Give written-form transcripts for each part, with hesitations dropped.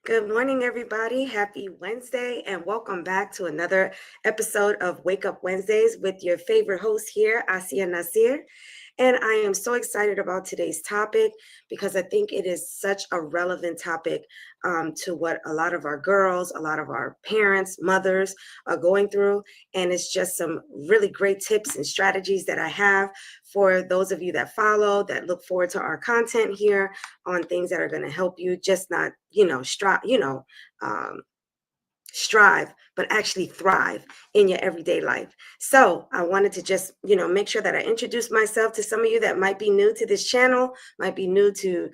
Good morning, everybody. Happy Wednesday, and welcome back to another episode of Wake Up Wednesdays with your favorite host here, Asia Nasir. And I am so excited about today's topic because I think it is such a relevant topic to what a lot of our girls, a lot of our parents, mothers are going through. And it's just some really great tips and strategies that I have for those of you that follow, that look forward to our content here on things that are going to help you just not, um, strive, but actually thrive in your everyday life. So I wanted to just, make sure that I introduce myself to some of you that might be new to this channel, might be new to,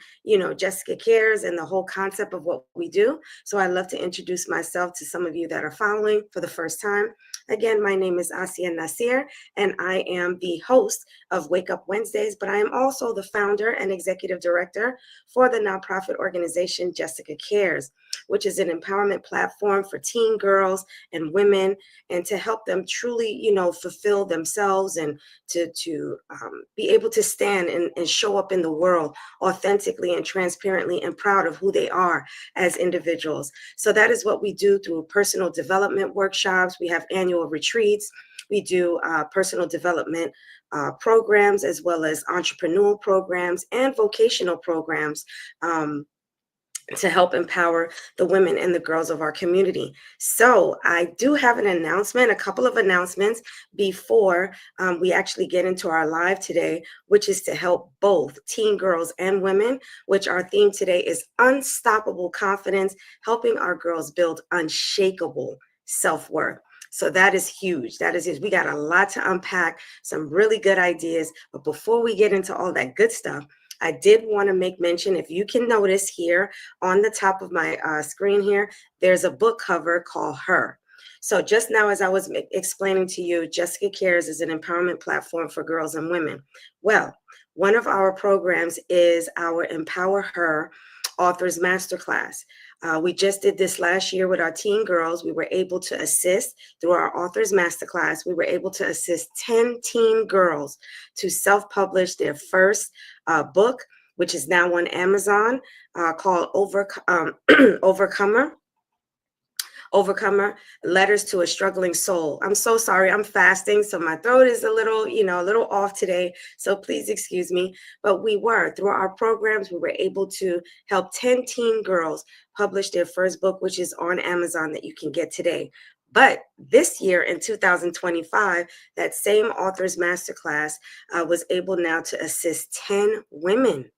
Jessica Cares and the whole concept of what we do. So I love to introduce myself to some of you that are following for the first time. Again, my name is Asia Nasir, and I am the host of Wake Up Wednesdays, but I am also the founder and executive director for the nonprofit organization Jessica Cares, which is an empowerment platform for teen girls and women, and to help them truly, fulfill themselves and to be able to stand and show up in the world authentically and transparently and proud of who they are as individuals. So that is what we do through personal development workshops. We have annual retreats. We do personal development programs, as well as entrepreneurial programs and vocational programs. To help empower the women and the girls of our community. So I do have an announcement, a couple of announcements before we actually get into our live today, which is to help both teen girls and women, which our theme today is unstoppable confidence, helping our girls build unshakable self-worth. So that is huge. That is huge. We got a lot to unpack, some really good ideas. But before we get into all that good stuff, I did want to make mention, if you can notice here on the top of my screen here, there's a book cover called Her. So just now, as I was explaining to you, Jessica Cares is an empowerment platform for girls and women. Well, one of our programs is our Empower Her Authors Masterclass. We just did this last year with our teen girls. We were able to assist through our Authors Masterclass. We were able to assist 10 teen girls to self-publish their first book, which is now on Amazon, called Overcomer, Letters to a Struggling Soul. I'm so sorry. I'm fasting, so my throat is a little off today. So please excuse me. But through our programs, we were able to help 10 teen girls publish their first book, which is on Amazon, that you can get today. But this year in 2025, that same Authors Masterclass was able now to assist 10 women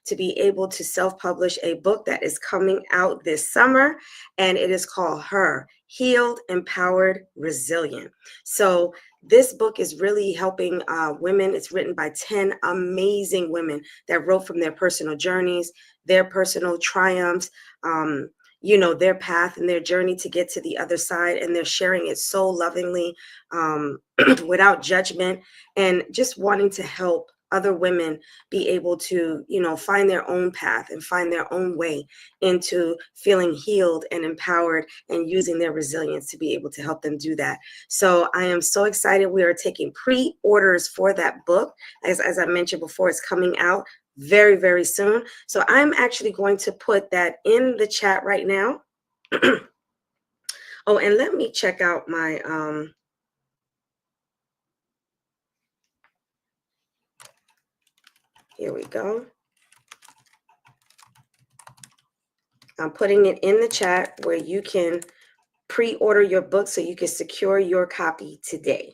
to be able to self-publish a book that is coming out this summer, and it is called Her, Healed, Empowered, Resilient. So this book is really helping women. It's written by 10 amazing women that wrote from their personal journeys, their personal triumphs, their path and their journey to get to the other side, and they're sharing it so lovingly, without judgment, and just wanting to help other women be able to, find their own path and find their own way into feeling healed and empowered, and using their resilience to be able to help them do that. So I am so excited. We are taking pre-orders for that book. As I mentioned before, it's coming out very, very soon. So I'm actually going to put that in the chat right now. Oh, and let me check out my, here we go. I'm putting it in the chat where you can pre-order your book so you can secure your copy today.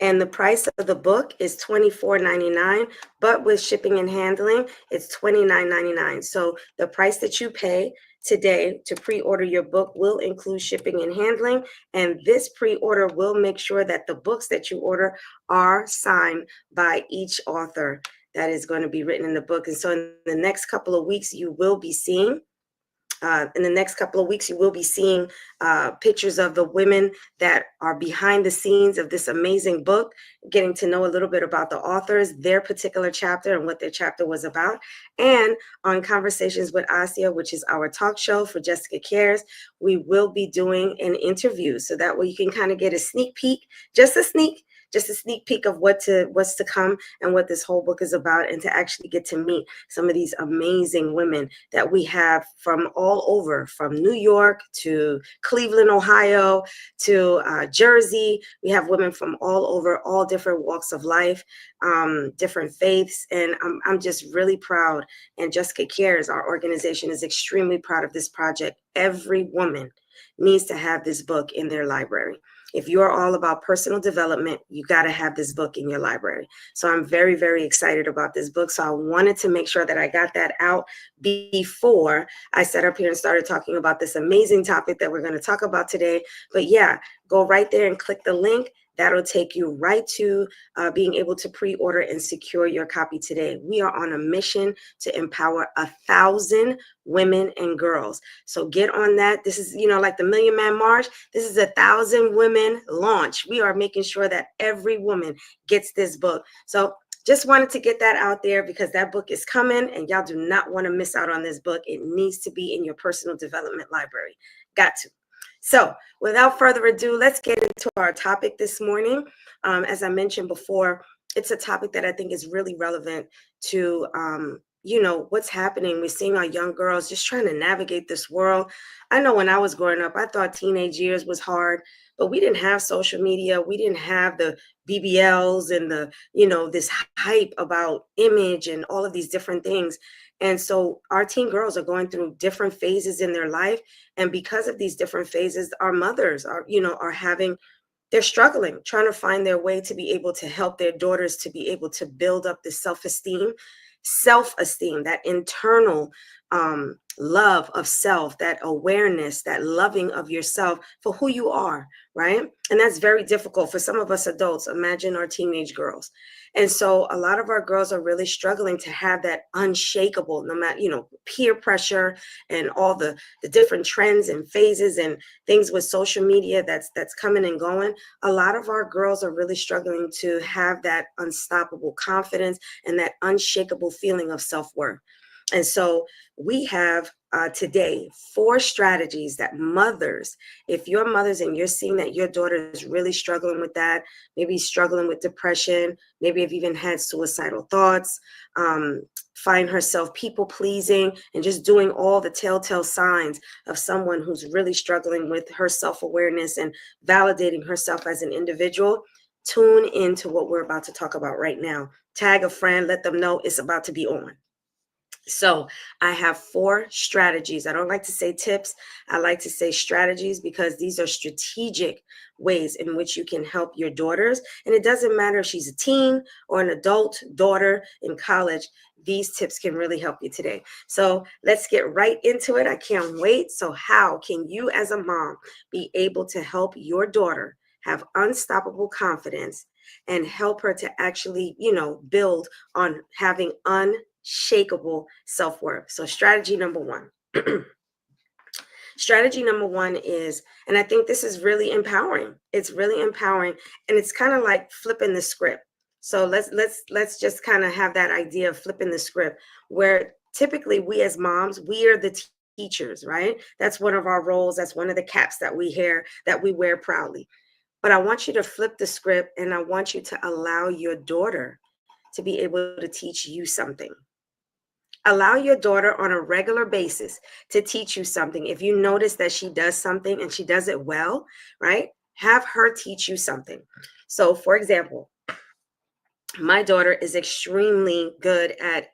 And the price of the book is $24.99, but with shipping and handling, it's $29.99. So the price that you pay today to pre-order your book will include shipping and handling. And this pre-order will make sure that the books that you order are signed by each author that is going to be written in the book. And so in the next couple of weeks, you will be seeing pictures of the women that are behind the scenes of this amazing book, getting to know a little bit about the authors, their particular chapter, and what their chapter was about. And on Conversations with Asia, which is our talk show for Jessica Cares, we will be doing an interview. So that way you can kind of get a sneak peek, just a sneak just a sneak peek of what's to come and what this whole book is about, and to actually get to meet some of these amazing women that we have from all over, from New York to Cleveland, Ohio, to Jersey. We have women from all over, all different walks of life, different faiths, and I'm just really proud. And Jessica Cares, our organization, is extremely proud of this project. Every woman needs to have this book in their library. If you're all about personal development, you got to have this book in your library. So I'm very, very excited about this book. So I wanted to make sure that I got that out before I sat up here and started talking about this amazing topic that we're going to talk about today. But yeah, go right there and click the link. That'll take you right to being able to pre-order and secure your copy today. We are on a mission to empower 1,000 women and girls. So get on that. This is, like the Million Man March. This is 1,000 women launch. We are making sure that every woman gets this book. So just wanted to get that out there, because that book is coming and y'all do not want to miss out on this book. It needs to be in your personal development library. Got to. So without further ado, let's get into our topic this morning. As I mentioned before, it's a topic that I think is really relevant to, what's happening. We're seeing our young girls just trying to navigate this world. I know when I was growing up, I thought teenage years was hard, but we didn't have social media. We didn't have the BBLs and this hype about image and all of these different things. And so our teen girls are going through different phases in their life. And because of these different phases, our mothers they're struggling, trying to find their way to be able to help their daughters to be able to build up the self-esteem, that internal love of self, that awareness, that loving of yourself for who you are, right? And that's very difficult for some of us adults. Imagine our teenage girls. And so a lot of our girls are really struggling to have that unshakable, no matter, peer pressure and all the different trends and phases and things with social media that's coming and going. A lot of our girls are really struggling to have that unstoppable confidence and that unshakable feeling of self-worth. And so we have today 4 strategies that mothers, if you're mothers and you're seeing that your daughter is really struggling with that, maybe struggling with depression, maybe have even had suicidal thoughts, find herself people pleasing and just doing all the telltale signs of someone who's really struggling with her self-awareness and validating herself as an individual, tune into what we're about to talk about right now. Tag a friend, let them know it's about to be on. So I have 4 strategies. I don't like to say tips. I like to say strategies, because these are strategic ways in which you can help your daughters. And it doesn't matter if she's a teen or an adult daughter in college. These tips can really help you today. So let's get right into it. I can't wait. So how can you as a mom be able to help your daughter have unstoppable confidence and help her to actually, build on having unshakable self-worth? So strategy number 1. Strategy number 1 is, and I think this is really empowering. It's really empowering, and it's kind of like flipping the script. So let's just kind of have that idea of flipping the script, where typically we as moms, we are the teachers, right? That's one of our roles. That's one of the caps that we wear proudly. But I want you to flip the script, and I want you to allow your daughter to be able to teach you something. Allow your daughter on a regular basis to teach you something. If you notice that she does something and she does it well, right? Have her teach you something. So for example, my daughter is extremely good at,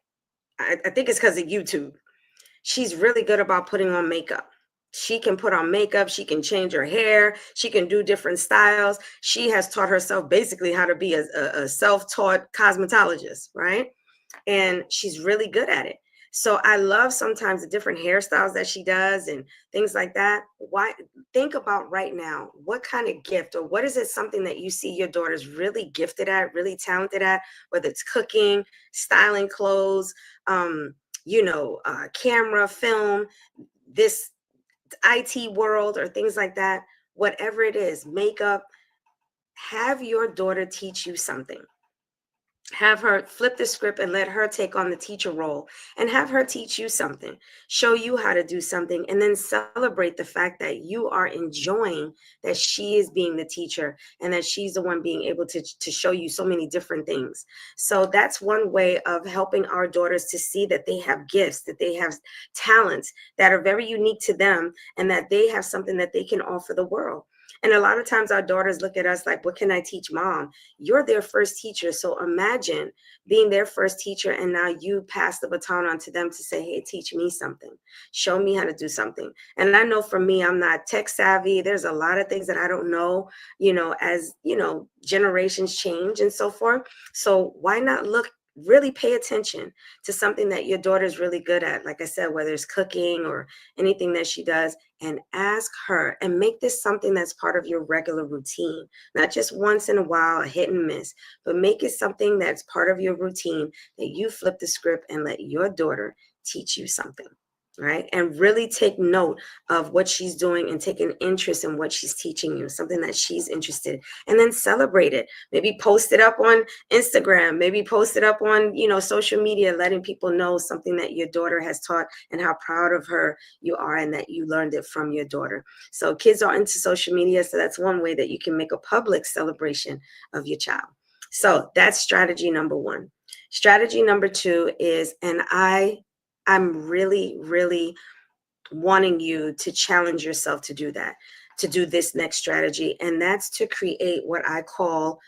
I think it's because of YouTube. She's really good about putting on makeup. She can put on makeup. She can change her hair. She can do different styles. She has taught herself basically how to be a self-taught cosmetologist, right? And she's really good at it. So I love sometimes the different hairstyles that she does and things like that. Why? Think about right now, what kind of gift, or what is it, something that you see your daughter's really gifted at, really talented at, whether it's cooking, styling clothes, camera, film, this IT world, or things like that, whatever it is, makeup. Have your daughter teach you something. Have her flip the script and let her take on the teacher role and have her teach you something, show you how to do something, and then celebrate the fact that you are enjoying that she is being the teacher and that she's the one being able to show you so many different things. So that's one way of helping our daughters to see that they have gifts, that they have talents that are very unique to them, and that they have something that they can offer the world. And a lot of times our daughters look at us like, what can I teach mom? You're their first teacher. So imagine being their first teacher and now you pass the baton on to them to say, hey, teach me something. Show me how to do something. And I know for me, I'm not tech savvy. There's a lot of things that I don't know, as, generations change and so forth. So why not really pay attention to something that your daughter is really good at, like I said, whether it's cooking or anything that she does, and ask her and make this something that's part of your regular routine, not just once in a while, a hit and miss, but make it something that's part of your routine, that you flip the script and let your daughter teach you something. Right. And really take note of what she's doing and take an interest in what she's teaching you, something that she's interested in, and then celebrate it. Maybe post it up on Instagram, maybe post it up on, social media, letting people know something that your daughter has taught and how proud of her you are and that you learned it from your daughter. So kids are into social media. So that's one way that you can make a public celebration of your child. So that's strategy number one. Strategy number two is, and I'm really, really wanting you to challenge yourself to do that, to do this next strategy. And that's to create what I call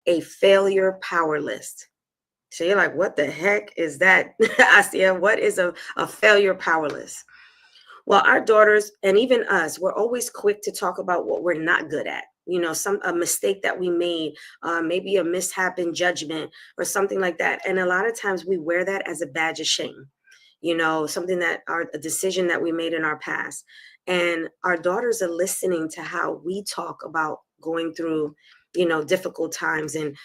a failure power list. So you're like, what the heck is that? Asia, what is a failure power list? Well, our daughters and even us, we're always quick to talk about what we're not good at. A mistake that we made, maybe a mishap in judgment or something like that. And a lot of times we wear that as a badge of shame, something a decision that we made in our past. And our daughters are listening to how we talk about going through, difficult times, and,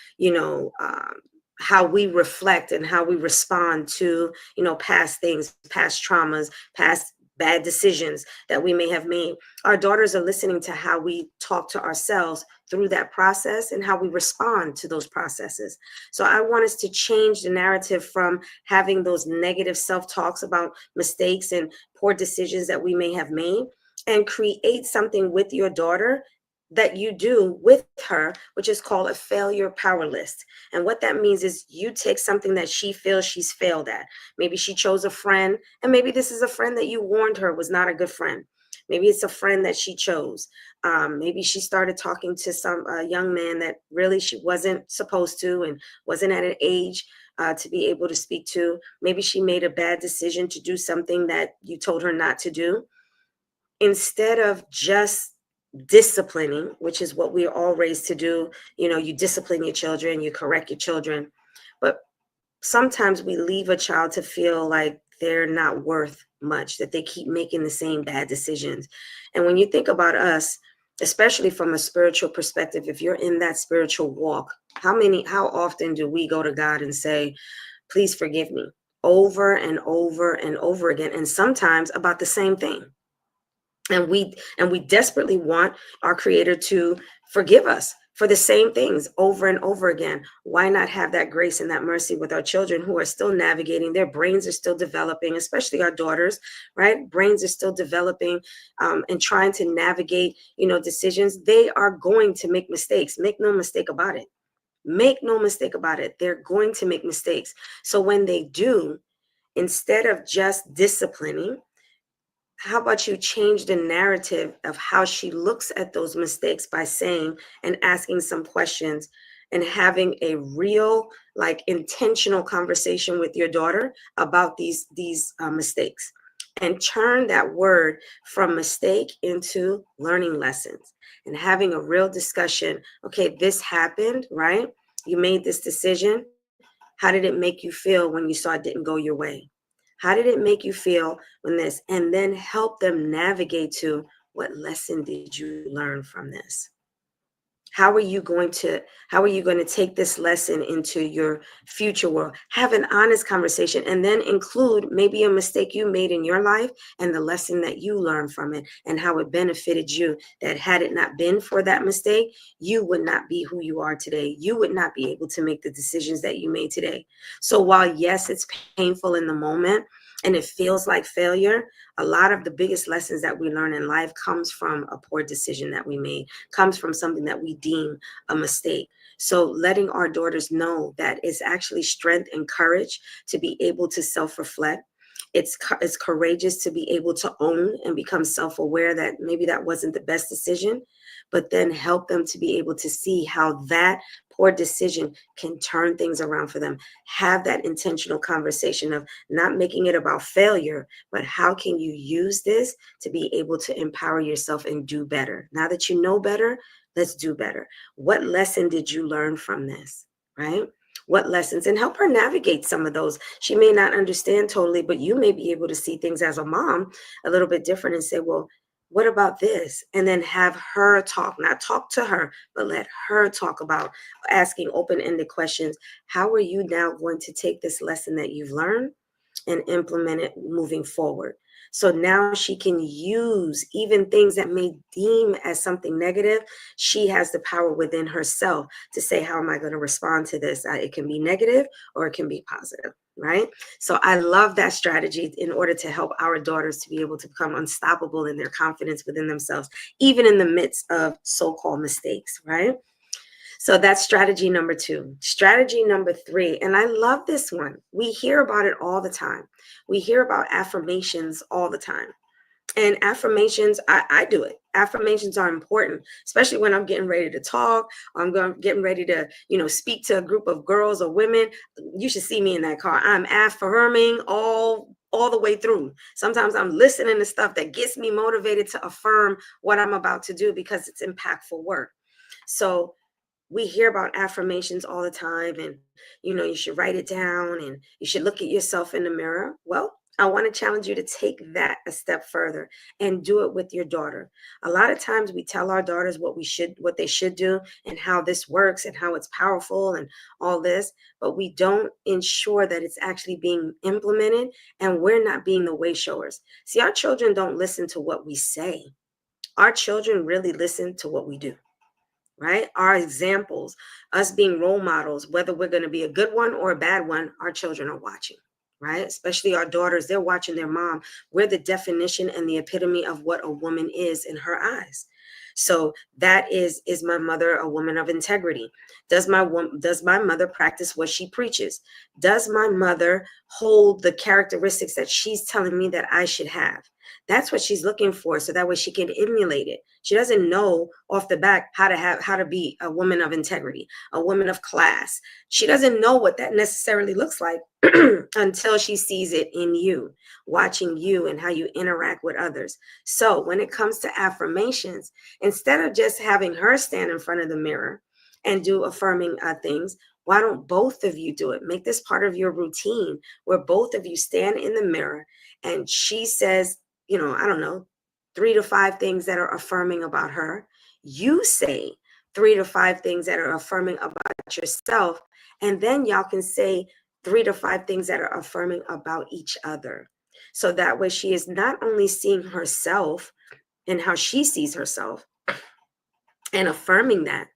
how we reflect and how we respond to, past things, past traumas, past bad decisions that we may have made. Our daughters are listening to how we talk to ourselves through that process and how we respond to those processes. So I want us to change the narrative from having those negative self-talks about mistakes and poor decisions that we may have made, and create something with your daughter that you do with her, which is called a failure power list. And what that means is you take something that she feels she's failed at. Maybe she chose a friend, and maybe this is a friend that you warned her was not a good friend. Maybe it's a friend that she chose. Maybe she started talking to some young man that really she wasn't supposed to and wasn't at an age to be able to speak to. Maybe she made a bad decision to do something that you told her not to do. Instead of just disciplining, which is what we're all raised to do, you discipline your children, you correct your children. But sometimes we leave a child to feel like they're not worth much, that they keep making the same bad decisions. And when you think about us, especially from a spiritual perspective, if you're in that spiritual walk, how often do we go to God and say, please forgive me, over and over and over again, and sometimes about the same thing? And we desperately want our Creator to forgive us for the same things over and over again. Why not have that grace and that mercy with our children who are still navigating? Their brains are still developing, especially our daughters, right? Brains are still developing, and trying to navigate, decisions. They are going to make mistakes. Make no mistake about it. Make no mistake about it. They're going to make mistakes. So when they do, instead of just disciplining, how about you change the narrative of how she looks at those mistakes by saying and asking some questions and having a real, like, intentional conversation with your daughter about these mistakes, and turn that word from mistake into learning lessons and having a real discussion. Okay, this happened, right? You made this decision. How did it make you feel when you saw it didn't go your way? How did it make you feel when this? And then help them navigate to, what lesson did you learn from this? How are you going to take this lesson into your future world? Have an honest conversation, and then include maybe a mistake you made in your life and the lesson that you learned from it and how it benefited you. That had it not been for that mistake, you would not be who you are today. You would not be able to make the decisions that you made today. So while yes, it's painful in the moment and it feels like failure, a lot of the biggest lessons that we learn in life comes from a poor decision that we made, comes from something that we deem a mistake. So letting our daughters know that it's actually strength and courage to be able to self-reflect. It's courageous to be able to own and become self-aware that maybe that wasn't the best decision, but then help them to be able to see how that poor decision can turn things around for them. Have that intentional conversation of not making it about failure, but how can you use this to be able to empower yourself and do better? Now that you know better, let's do better. What lesson did you learn from this, right? What lessons, and help her navigate some of those. She may not understand totally, but you may be able to see things as a mom a little bit different and say, well, what about this? And then have her talk, not talk to her, but let her talk about asking open-ended questions. How are you now going to take this lesson that you've learned and implement it moving forward? So now she can use even things that may deem as something negative. She has the power within herself to say, how am I going to respond to this? It can be negative or it can be positive, right? So I love that strategy in order to help our daughters to be able to become unstoppable in their confidence within themselves, even in the midst of so-called mistakes, right? So that's strategy number 2. Strategy number 3, and I love this one. We hear about it all the time. We hear about affirmations all the time. And affirmations, I do it. Affirmations are important, especially when I'm getting ready to talk. Or getting ready to, speak to a group of girls or women. You should see me in that car. I'm affirming all the way through. Sometimes I'm listening to stuff that gets me motivated to affirm what I'm about to do because it's impactful work. So we hear about affirmations all the time, and you should write it down and you should look at yourself in the mirror. Well, I want to challenge you to take that a step further and do it with your daughter. A lot of times we tell our daughters what they should do and how this works and how it's powerful and all this, but we don't ensure that it's actually being implemented, and we're not being the way showers. See, our children don't listen to what we say. Our children really listen to what we do, right? Our examples, us being role models, whether we're going to be a good one or a bad one, our children are watching, right? Especially our daughters, they're watching their mom. We're the definition and the epitome of what a woman is in her eyes. So that is my mother a woman of integrity? Does my mother practice what she preaches? Does my mother hold the characteristics that she's telling me that I should have? That's what she's looking for, so that way she can emulate it. She doesn't know off the bat how to be a woman of integrity, a woman of class. She doesn't know what that necessarily looks like until she sees it in you, watching you and how you interact with others. So when it comes to affirmations, instead of just having her stand in front of the mirror and do affirming things, why don't both of you do it? Make this part of your routine where both of you stand in the mirror and she says, I don't know, 3 to 5 things that are affirming about her. You say 3 to 5 things that are affirming about yourself. And then y'all can say 3 to 5 things that are affirming about each other. So that way she is not only seeing herself and how she sees herself and affirming that,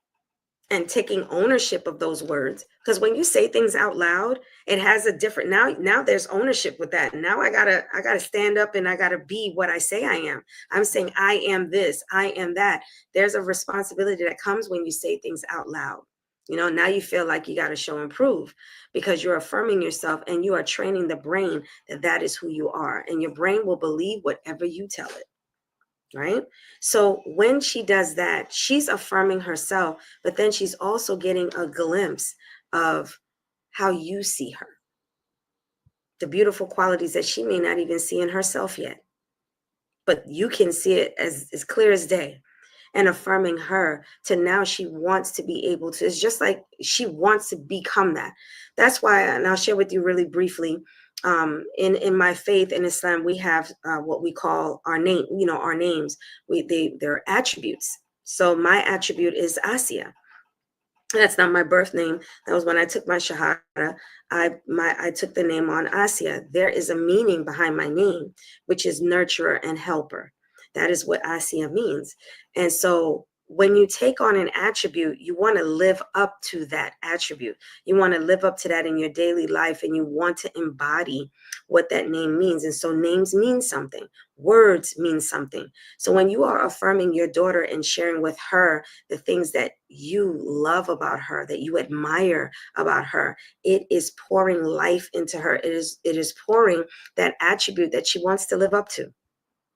and taking ownership of those words, because when you say things out loud, it has a different, now there's ownership with that. Now I gotta stand up and I gotta be what I say I am. I'm saying I am this, I am that. There's a responsibility that comes when you say things out loud. Now you feel like you got to show and prove, because you're affirming yourself and you are training the brain that that is who you are, and your brain will believe whatever you tell it. Right? So when she does that, she's affirming herself, but then she's also getting a glimpse of how you see her, the beautiful qualities that she may not even see in herself yet, but you can see it as clear as day. And affirming her to now she wants to be able to, it's just like she wants to become that. That's why, and I'll share with you really briefly, in my faith in Islam, we have what we call our name, our names. They're attributes. So my attribute is Asia. That's not my birth name. That was when I took my Shahada. I took the name on Asia. There is a meaning behind my name, which is nurturer and helper. That is what Asia means. And so when you take on an attribute, you want to live up to that attribute. You want to live up to that in your daily life, and you want to embody what that name means. And so names mean something. Words mean something. So when you are affirming your daughter and sharing with her the things that you love about her, that you admire about her, it is pouring life into her. It is pouring that attribute that she wants to live up to,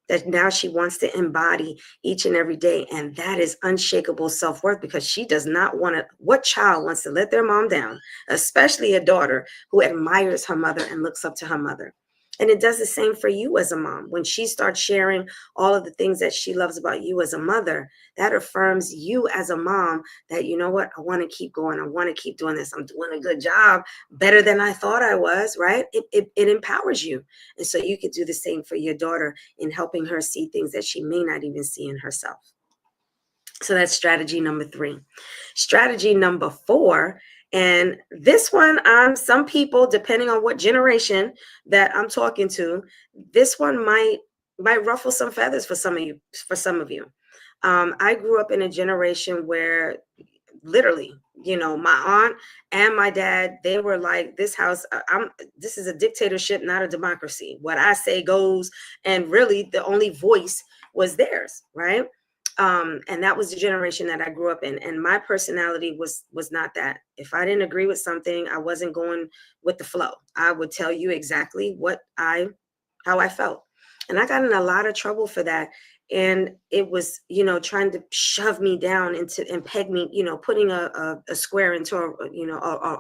that now she wants to embody each and every day. And that is unshakable self-worth, because she does not want to, what child wants to let their mom down, especially a daughter who admires her mother and looks up to her mother. And it does the same for you as a mom. When she starts sharing all of the things that she loves about you as a mother, that affirms you as a mom that, you know what, I want to keep going. I want to keep doing this. I'm doing a good job, better than I thought I was, right? It empowers you. And so you could do the same for your daughter in helping her see things that she may not even see in herself. So that's strategy number 3. Strategy number 4, and this one, some people, depending on what generation that I'm talking to, this one might ruffle some feathers for some of you. I grew up in a generation where literally, my aunt and my dad, they were like, this house, this is a dictatorship, not a democracy. What I say goes, and really the only voice was theirs, right? And that was the generation that I grew up in. And my personality was not that. If I didn't agree with something, I wasn't going with the flow. I would tell you exactly how I felt. And I got in a lot of trouble for that. And it was, trying to shove me down and peg me, putting a square into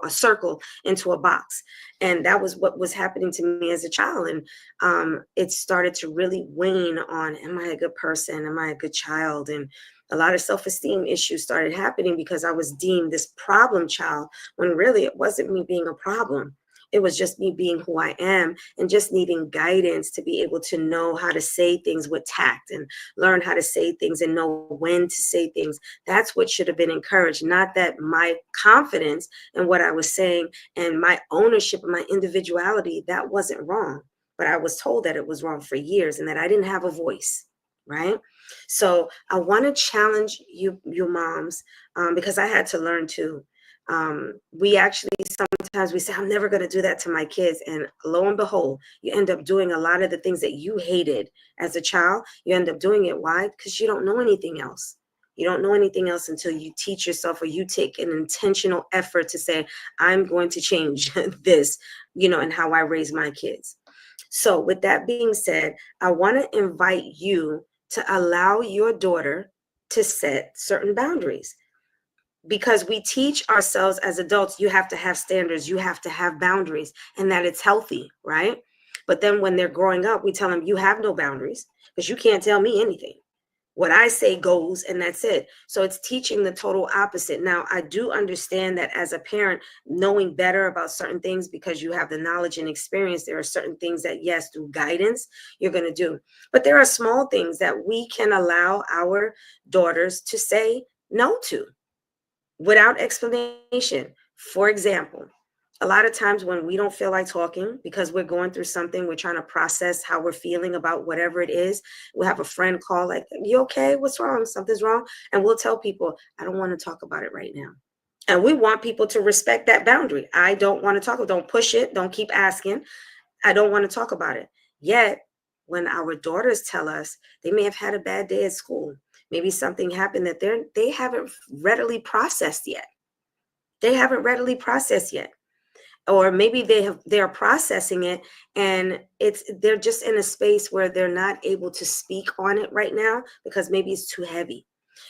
a circle into a box. And that was what was happening to me as a child. And it started to really wane on, am I a good person? Am I a good child? And a lot of self-esteem issues started happening because I was deemed this problem child, when really it wasn't me being a problem. It was just me being who I am and just needing guidance to be able to know how to say things with tact and learn how to say things and know when to say things. That's what should have been encouraged, not that my confidence in what I was saying and my ownership of my individuality, that wasn't wrong. But I was told that it was wrong for years and that I didn't have a voice, right? So I want to challenge you moms, because I had to learn too. We actually sometimes we say, I'm never going to do that to my kids. And lo and behold, you end up doing a lot of the things that you hated as a child. You end up doing it. Why? Because you don't know anything else. You don't know anything else until you teach yourself, or you take an intentional effort to say, I'm going to change this, and how I raise my kids. So with that being said, I want to invite you to allow your daughter to set certain boundaries. Because we teach ourselves as adults, you have to have standards, you have to have boundaries, and that it's healthy, right? But then when they're growing up, we tell them, you have no boundaries because you can't tell me anything. What I say goes, and that's it. So it's teaching the total opposite. Now, I do understand that as a parent, knowing better about certain things because you have the knowledge and experience, there are certain things that, yes, through guidance, you're going to do. But there are small things that we can allow our daughters to say no to without explanation. For example, a lot of times when we don't feel like talking because we're going through something, we're trying to process how we're feeling about whatever it is. We'll have a friend call like, you okay? What's wrong? Something's wrong. And we'll tell people, I don't want to talk about it right now. And we want people to respect that boundary. I don't want to talk. Don't push it. Don't keep asking. I don't want to talk about it. Yet, when our daughters tell us they may have had a bad day at school, maybe something happened that they haven't readily processed yet. They haven't readily processed yet. Or maybe they're processing it and they're just in a space where they're not able to speak on it right now because maybe it's too heavy.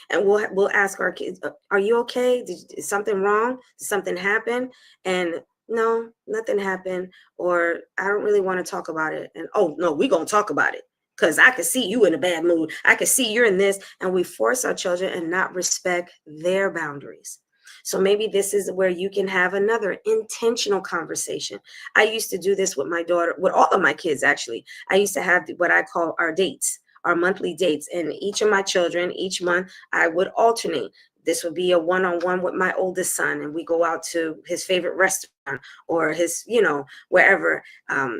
And we'll ask our kids, are you okay? Is something wrong? Did something happen? And no, nothing happened. Or I don't really want to talk about it. And oh no, we're going to talk about it because I can see you in a bad mood. I can see you're in this. And we force our children and not respect their boundaries. So maybe this is where you can have another intentional conversation. I used to do this with my daughter, with all of my kids, actually. I used to have what I call our dates. our monthly dates. And each of my children, each month, I would alternate. This would be a one-on-one with my oldest son, and we go out to his favorite restaurant or his, wherever.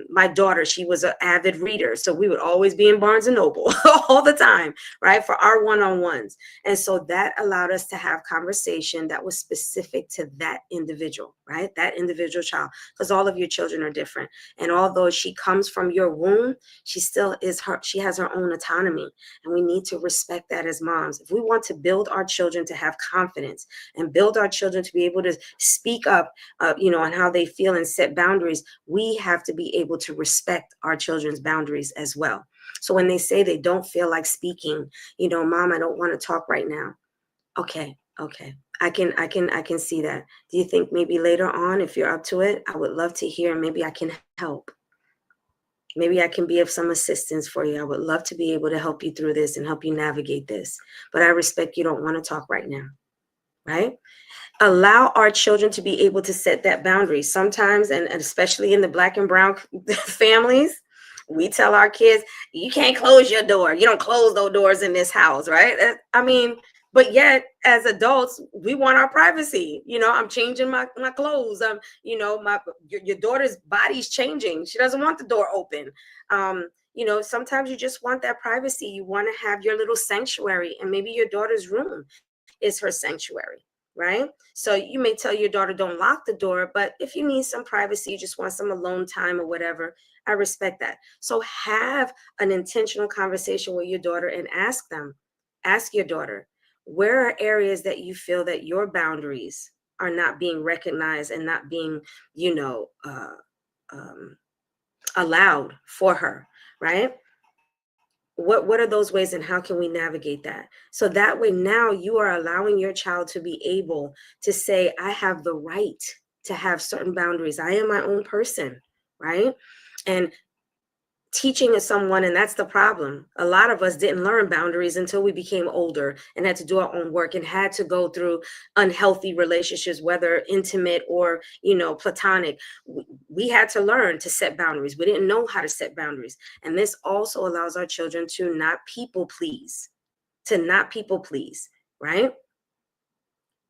My daughter, she was an avid reader, so we would always be in Barnes and Noble all the time, right, for our one-on-ones. And so that allowed us to have conversation that was specific to that individual, right, that individual child, because all of your children are different. And although she comes from your womb, she still is her, she has her own autonomy, and we need to respect that as moms. If we want to build our children to have confidence and build our children to be able to speak up, on how they feel and set boundaries, we have to be able to respect our children's boundaries as well. So when they say they don't feel like speaking, Mom, I don't want to talk right now. Okay. I can see that. Do you think maybe later on, if you're up to it, I would love to hear, maybe I can help. Maybe I can be of some assistance for you. I would love to be able to help you through this and help you navigate this. But I respect you don't want to talk right now, right? Allow our children to be able to set that boundary. Sometimes, and especially in the Black and brown families, we tell our kids, you can't close your door. You don't close those doors in this house, right? But yet as adults, we want our privacy. I'm changing my clothes. Your daughter's body's changing. She doesn't want the door open. Sometimes you just want that privacy. You want to have your little sanctuary, and maybe your daughter's room is her sanctuary, right? So you may tell your daughter, don't lock the door, but if you need some privacy, you just want some alone time or whatever, I respect that. So have an intentional conversation with your daughter and ask your daughter, where are areas that you feel that your boundaries are not being recognized and not being, allowed for her, right? What are those ways, and how can we navigate that? So that way now you are allowing your child to be able to say, I have the right to have certain boundaries. I am my own person, right? And teaching someone, and that's the problem. A lot of us didn't learn boundaries until we became older and had to do our own work and had to go through unhealthy relationships, whether intimate or, platonic. We had to learn to set boundaries. We didn't know how to set boundaries. And this also allows our children to not people please, right?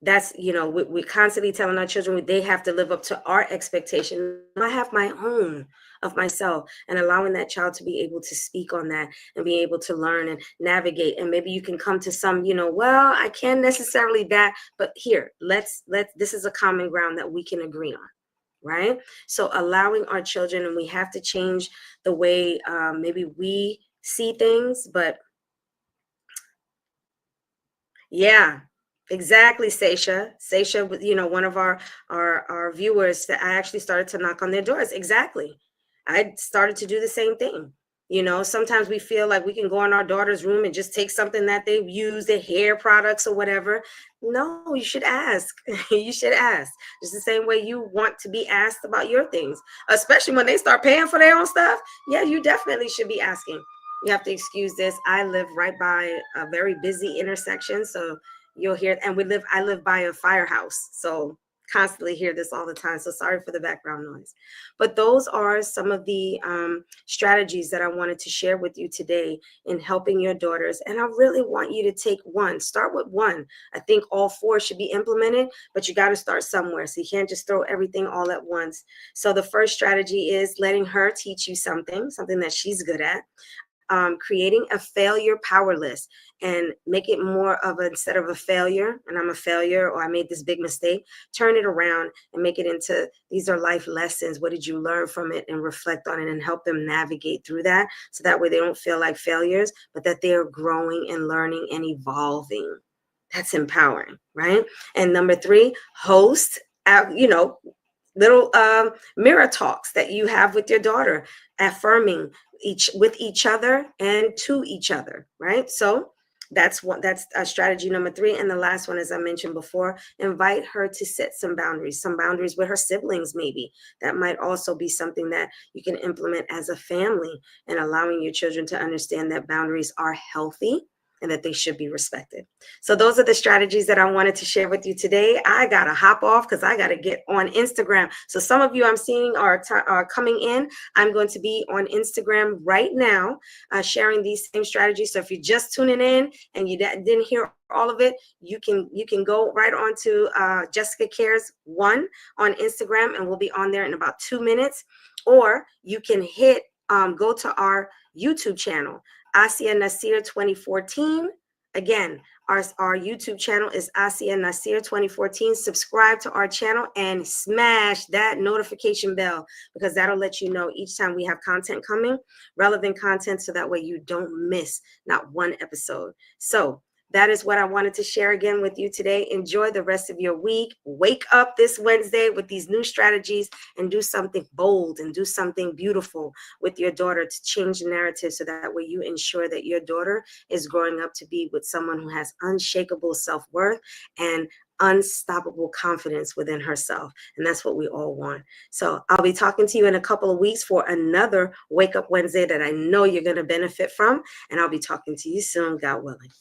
That's, we're constantly telling our children they have to live up to our expectation. I have my own of myself, and allowing that child to be able to speak on that and be able to learn and navigate. And maybe you can come to some, well, I can't necessarily that, but here, let's this is a common ground that we can agree on, right? So allowing our children, and we have to change the way maybe we see things, but yeah. Exactly, Seisha. Seisha, one of our viewers, that I actually started to knock on their doors. Exactly. I started to do the same thing. Sometimes we feel like we can go in our daughter's room and just take something that they've used, their hair products or whatever. No, you should ask. You should ask. Just the same way you want to be asked about your things, especially when they start paying for their own stuff. Yeah, you definitely should be asking. You have to excuse this. I live right by a very busy intersection, so you'll hear, and I live by a firehouse, so constantly hear this all the time. So sorry for the background noise. But those are some of the strategies that I wanted to share with you today in helping your daughters. And I really want you to take one. Start with one. I think all four should be implemented, but you got to start somewhere. So you can't just throw everything all at once. So the first strategy is letting her teach you something that she's good at. Creating a failure power list, and make it more of instead of a failure, and I'm a failure, or I made this big mistake, turn it around and make it into, these are life lessons. What did you learn from it? And reflect on it and help them navigate through that. So that way they don't feel like failures, but that they're growing and learning and evolving. That's empowering, right? And number 3, host, little mirror talks that you have with your daughter, affirming each other and to each other, right? So that's strategy number 3. And the last one, as I mentioned before, invite her to set some boundaries with her siblings. Maybe that might also be something that you can implement as a family, and allowing your children to understand that boundaries are healthy, and that they should be respected. So those are the strategies that I wanted to share with you today. I got to hop off because I got to get on Instagram. So some of you I'm seeing are coming in. I'm going to be on Instagram right now, sharing these same strategies. So if you're just tuning in and you didn't hear all of it, you can go right on to Jessica Cares 1 on Instagram, and we'll be on there in about 2 minutes. Or you can go to our YouTube channel, Asia Nasir 2014. Again, our YouTube channel is Asia Nasir 2014. Subscribe to our channel and smash that notification bell, because that'll let you know each time we have content coming, relevant content, so that way you don't miss not one episode. So that is what I wanted to share again with you today. Enjoy the rest of your week. Wake up this Wednesday with these new strategies and do something bold and do something beautiful with your daughter to change the narrative, so that way you ensure that your daughter is growing up to be with someone who has unshakable self-worth and unstoppable confidence within herself. And that's what we all want. So I'll be talking to you in a couple of weeks for another Wake Up Wednesday that I know you're going to benefit from. And I'll be talking to you soon, God willing.